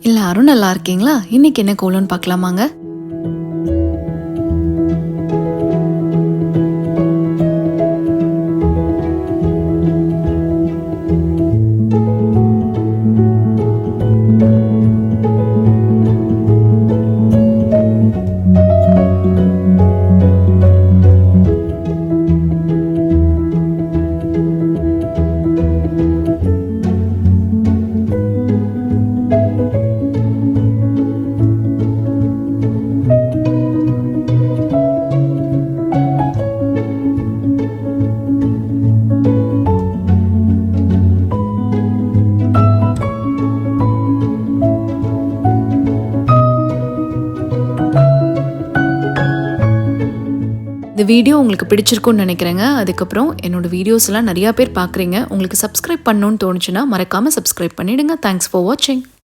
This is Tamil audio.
எல்லாரும் நல்லா இருக்கீங்களா? இன்னைக்கு என்ன கோலம்னு பார்க்கலாமாங்க? இந்த வீடியோ உங்களுக்கு பிடிச்சிருக்கும்னு நினைக்கிறேங்க. அதுக்கப்புறம் என்னோட வீடியோஸ்லாம் நிறையா பேர் பார்க்குறீங்க. உங்களுக்கு சப்ஸ்கிரைப் பண்ணணும்னு தோணுச்சுன்னா மறக்காமல் சப்ஸ்கிரைப் பண்ணிவிடுங்க. தேங்க்ஸ் ஃபார் வாட்சிங்.